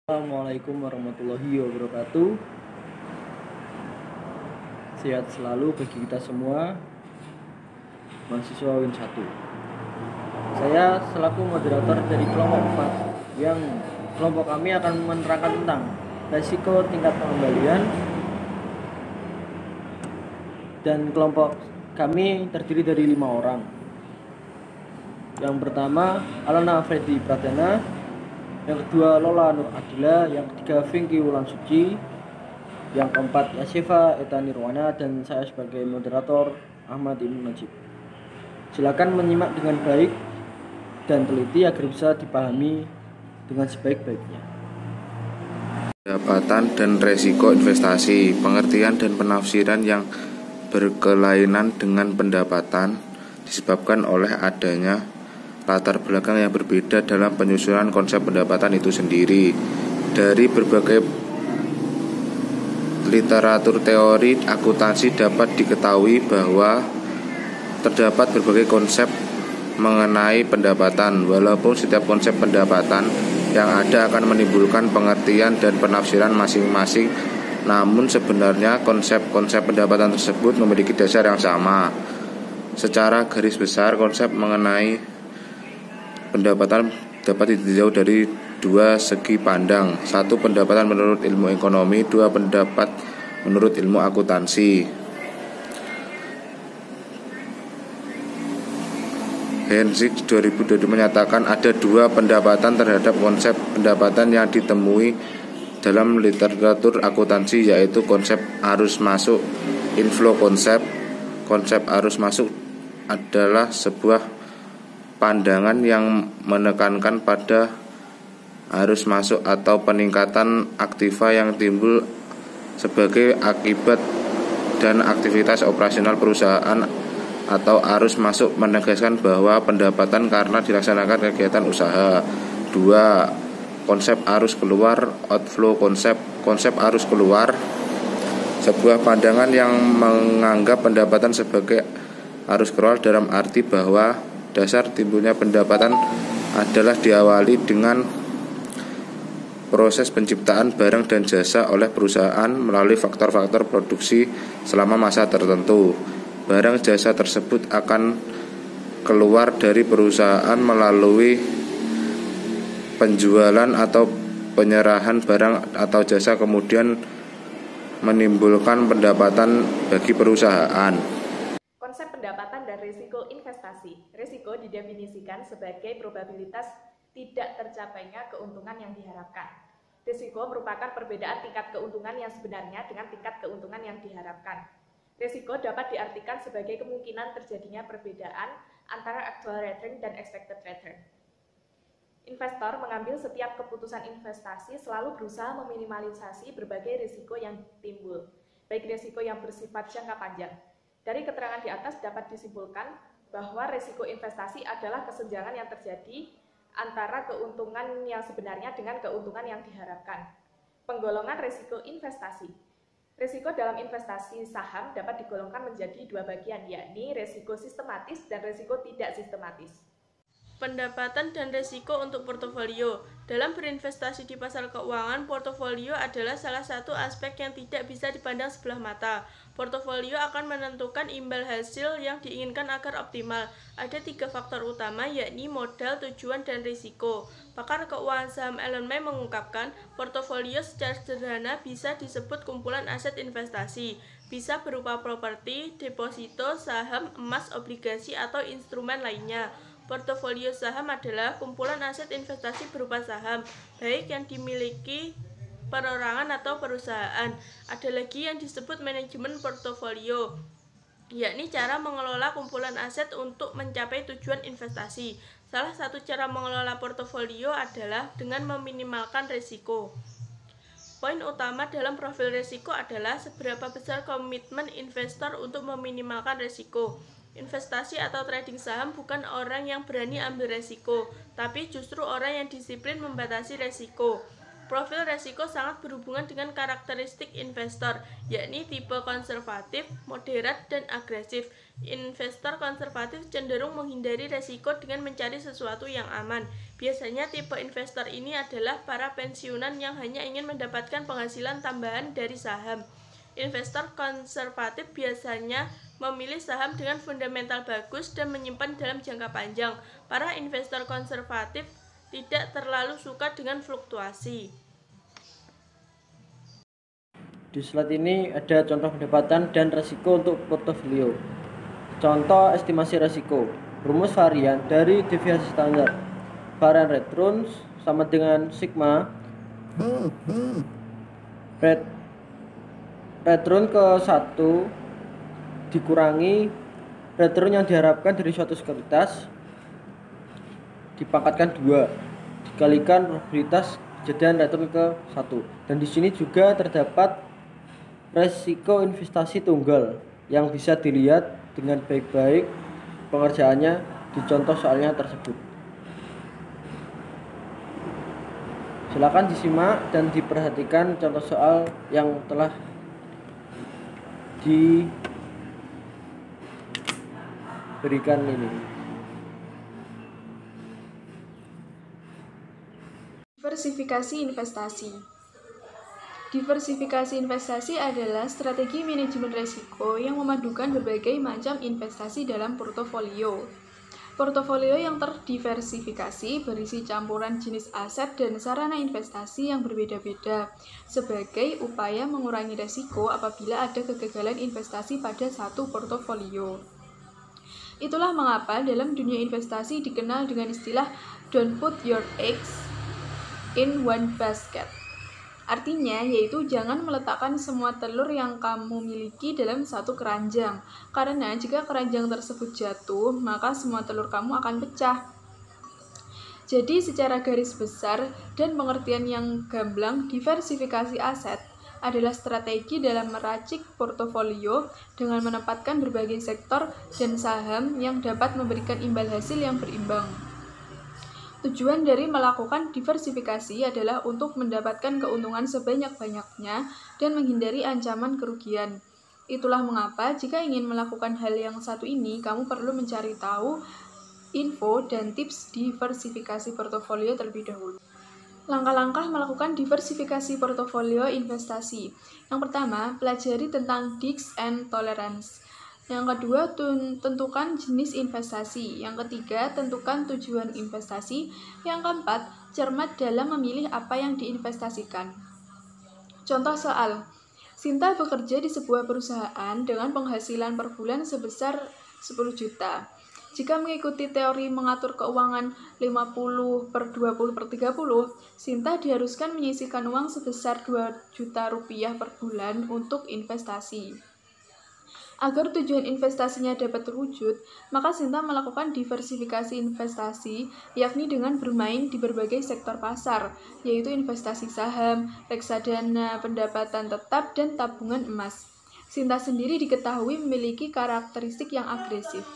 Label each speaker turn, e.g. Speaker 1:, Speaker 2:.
Speaker 1: Assalamualaikum warahmatullahi wabarakatuh. Sehat selalu bagi kita semua, mahasiswa Win 1. Saya selaku moderator dari kelompok 4, yang kelompok kami akan menerangkan tentang resiko tingkat pengembalian, dan kelompok kami terdiri dari 5 orang. Yang pertama Alana Freddy Pradana, yang kedua Lola Nur Adila, yang ketiga Vinky Wulan Suci, yang keempat Yasifa Eta Nirwana, dan saya sebagai moderator Ahmad Ibnu Najib. Silakan menyimak dengan baik dan teliti agar bisa dipahami dengan sebaik-baiknya.
Speaker 2: Pendapatan dan resiko investasi. Pengertian dan penafsiran yang berkelainan dengan pendapatan disebabkan oleh adanya latar belakang yang berbeda dalam penyusunan konsep pendapatan itu sendiri. Dari berbagai literatur teori akuntansi dapat diketahui bahwa terdapat berbagai konsep mengenai pendapatan. Walaupun setiap konsep pendapatan yang ada akan menimbulkan pengertian dan penafsiran masing-masing, namun sebenarnya konsep-konsep pendapatan tersebut memiliki dasar yang sama. Secara garis besar, konsep mengenai pendapatan dapat ditinjau dari dua segi pandang. Satu, pendapatan menurut ilmu ekonomi. Dua, pendapat menurut ilmu akuntansi. Henrik 2022 menyatakan ada dua pendapatan terhadap konsep pendapatan yang ditemui dalam literatur akuntansi, yaitu konsep arus masuk, inflow konsep. Konsep arus masuk adalah sebuah pandangan yang menekankan pada arus masuk atau peningkatan aktiva yang timbul sebagai akibat dan aktivitas operasional perusahaan, atau arus masuk menegaskan bahwa pendapatan karena dilaksanakan kegiatan usaha. Dua, konsep arus keluar, outflow konsep. Konsep arus keluar sebuah pandangan yang menganggap pendapatan sebagai arus keluar dalam arti bahwa dasar timbulnya pendapatan adalah diawali dengan proses penciptaan barang dan jasa oleh perusahaan melalui faktor-faktor produksi selama masa tertentu. Barang jasa tersebut akan keluar dari perusahaan melalui penjualan atau penyerahan barang atau jasa, kemudian menimbulkan pendapatan bagi perusahaan.
Speaker 3: Konsep pendapatan dan risiko investasi. Risiko didefinisikan sebagai probabilitas tidak tercapainya keuntungan yang diharapkan. Risiko merupakan perbedaan tingkat keuntungan yang sebenarnya dengan tingkat keuntungan yang diharapkan. Risiko dapat diartikan sebagai kemungkinan terjadinya perbedaan antara actual return dan expected return. Investor mengambil setiap keputusan investasi selalu berusaha meminimalisasi berbagai risiko yang timbul, baik risiko yang bersifat jangka panjang. Dari keterangan di atas dapat disimpulkan bahwa risiko investasi adalah kesenjangan yang terjadi antara keuntungan yang sebenarnya dengan keuntungan yang diharapkan. Penggolongan risiko investasi. Risiko dalam investasi saham dapat digolongkan menjadi dua bagian, yakni risiko sistematis dan risiko tidak sistematis.
Speaker 4: Pendapatan dan risiko untuk portofolio. Dalam berinvestasi di pasar keuangan, portofolio adalah salah satu aspek yang tidak bisa dipandang sebelah mata. Portofolio akan menentukan imbal hasil yang diinginkan agar optimal. Ada 3 faktor utama, yakni modal, tujuan, dan risiko. Pakar keuangan saham Alan May mengungkapkan, portofolio secara sederhana bisa disebut kumpulan aset investasi. Bisa berupa properti, deposito, saham, emas, obligasi, atau instrumen lainnya. Portofolio saham adalah kumpulan aset investasi berupa saham, baik yang dimiliki perorangan atau perusahaan. Ada lagi yang disebut manajemen portofolio, yakni cara mengelola kumpulan aset untuk mencapai tujuan investasi. Salah satu cara mengelola portofolio adalah dengan meminimalkan risiko. Poin utama dalam profil risiko adalah seberapa besar komitmen investor untuk meminimalkan risiko. Investasi atau trading saham bukan orang yang berani ambil resiko, tapi justru orang yang disiplin membatasi resiko. Profil resiko sangat berhubungan dengan karakteristik investor, yakni tipe konservatif, moderat, dan agresif. Investor konservatif cenderung menghindari resiko dengan mencari sesuatu yang aman. Biasanya tipe investor ini adalah para pensiunan yang hanya ingin mendapatkan penghasilan tambahan dari saham. Investor konservatif biasanya memilih saham dengan fundamental bagus dan menyimpan dalam jangka panjang. Para investor konservatif tidak terlalu suka dengan fluktuasi.
Speaker 1: Di slide ini ada contoh pendapatan dan resiko untuk portofolio. Contoh estimasi resiko. Rumus varian dari deviasi standar. Varian returns sama dengan sigma return ke 1 dikurangi return yang diharapkan dari suatu sekuritas dipangkatkan 2 dikalikan probabilitas kejadian return ke 1. Dan di sini juga terdapat resiko investasi tunggal yang bisa dilihat dengan baik-baik pengerjaannya di contoh soalnya tersebut. Silakan disimak dan diperhatikan contoh soal yang telah diberikan ini.
Speaker 5: Diversifikasi investasi. Diversifikasi investasi adalah strategi manajemen risiko yang memadukan berbagai macam investasi dalam portofolio. Portofolio yang terdiversifikasi berisi campuran jenis aset dan sarana investasi yang berbeda-beda sebagai upaya mengurangi risiko apabila ada kegagalan investasi pada satu portofolio. Itulah mengapa dalam dunia investasi dikenal dengan istilah "don't put your eggs in one basket". Artinya, yaitu jangan meletakkan semua telur yang kamu miliki dalam satu keranjang, karena jika keranjang tersebut jatuh, maka semua telur kamu akan pecah. Jadi, secara garis besar dan pengertian yang gamblang, diversifikasi aset adalah strategi dalam meracik portofolio dengan menempatkan berbagai sektor dan saham yang dapat memberikan imbal hasil yang berimbang. Tujuan dari melakukan diversifikasi adalah untuk mendapatkan keuntungan sebanyak-banyaknya dan menghindari ancaman kerugian. Itulah mengapa jika ingin melakukan hal yang satu ini, kamu perlu mencari tahu info dan tips diversifikasi portofolio terlebih dahulu. Langkah-langkah melakukan diversifikasi portofolio investasi. Yang pertama, pelajari tentang risks and tolerance. Yang kedua, tentukan jenis investasi. Yang ketiga, tentukan tujuan investasi. Yang keempat, cermat dalam memilih apa yang diinvestasikan. Contoh soal, Sinta bekerja di sebuah perusahaan dengan penghasilan per bulan sebesar 10 juta. Jika mengikuti teori mengatur keuangan 50/20/30, Sinta diharuskan menyisihkan uang sebesar 2 juta rupiah per bulan untuk investasi. Agar tujuan investasinya dapat terwujud, maka Sinta melakukan diversifikasi investasi, yakni dengan bermain di berbagai sektor pasar, yaitu investasi saham, reksadana, pendapatan tetap, dan tabungan emas. Sinta sendiri diketahui memiliki karakteristik yang agresif.